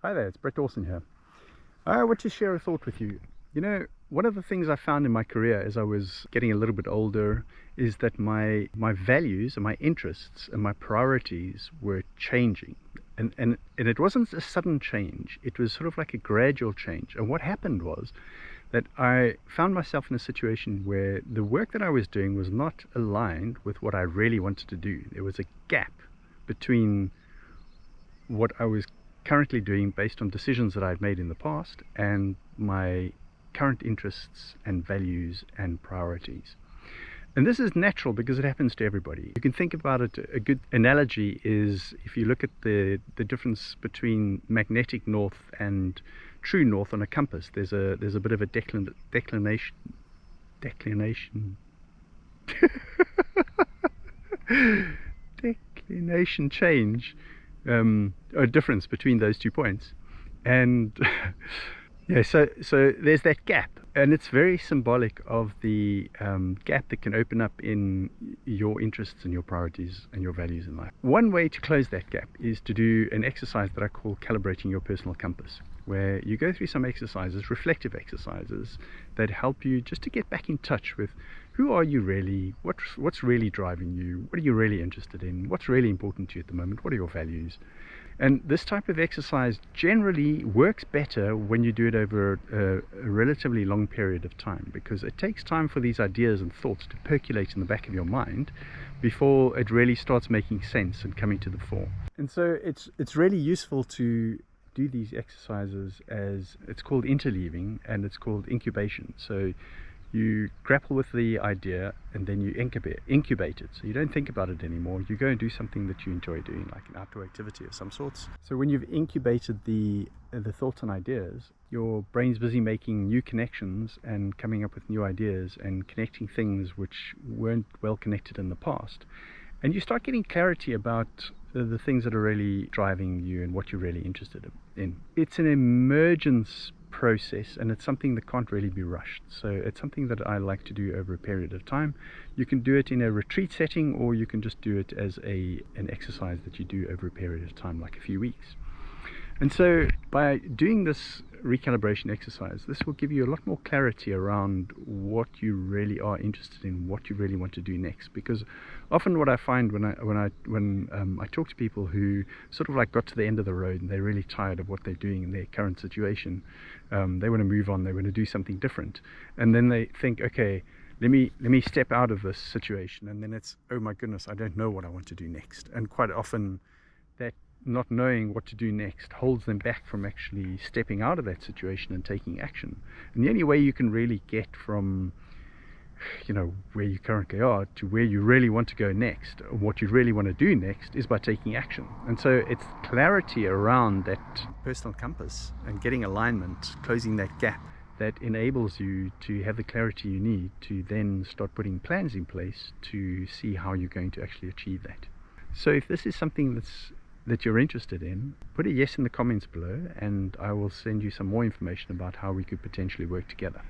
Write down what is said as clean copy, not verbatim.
Hi there, it's Brett Dawson here. I want to share a thought with you. You know, one of the things I found in my career as I was getting a little bit older is that my values and my interests and my priorities were changing. And it wasn't a sudden change, it was sort of like a gradual change. And what happened was that I found myself in a situation where the work that I was doing was not aligned with what I really wanted to do. There was a gap between what I was currently doing based on decisions that I'd made in the past and my current interests and values and priorities. And this is natural because it happens to everybody. You can think about it. A good analogy is if you look at the difference between magnetic north and true north on a compass. There's a bit of a declination change, a difference between those 2 points. And yeah, so there's that gap, and it's very symbolic of the gap that can open up in your interests and your priorities and your values in life. One way to close that gap is to do an exercise that I call calibrating your personal compass, where you go through some exercises, reflective exercises, that help you just to get back in touch with who are you really, what's really driving you, what are you really interested in, what's really important to you at the moment, what are your values. And this type of exercise generally works better when you do it over a relatively long period of time, because it takes time for these ideas and thoughts to percolate in the back of your mind before it really starts making sense and coming to the fore. And so it's really useful to do these exercises as it's called interleaving and it's called incubation. So you grapple with the idea and then you incubate it. So you don't think about it anymore. You go and do something that you enjoy doing, like an outdoor activity of some sorts. So when you've incubated the thoughts and ideas, your brain's busy making new connections and coming up with new ideas and connecting things which weren't well connected in the past. And you start getting clarity about the things that are really driving you and what you're really interested in. It's an emergence process, and it's something that can't really be rushed. So it's something that I like to do over a period of time. You can do it in a retreat setting, or you can just do it as an exercise that you do over a period of time, like a few weeks. And so by doing this recalibration exercise, this will give you a lot more clarity around what you really are interested in, what you really want to do next. Because often what I find when I talk to people who sort of like got to the end of the road and they're really tired of what they're doing in their current situation, they want to move on, they want to do something different, and then they think, okay, let me step out of this situation, and then it's, oh my goodness, I don't know what I want to do next. And quite often that not knowing what to do next holds them back from actually stepping out of that situation and taking action. And the only way you can really get from, you know, where you currently are to where you really want to go next, or what you really want to do next, is by taking action. And so it's clarity around that personal compass and getting alignment, closing that gap, that enables you to have the clarity you need to then start putting plans in place to see how you're going to actually achieve that. So if this is something that you're interested in, put a yes in the comments below, and I will send you some more information about how we could potentially work together.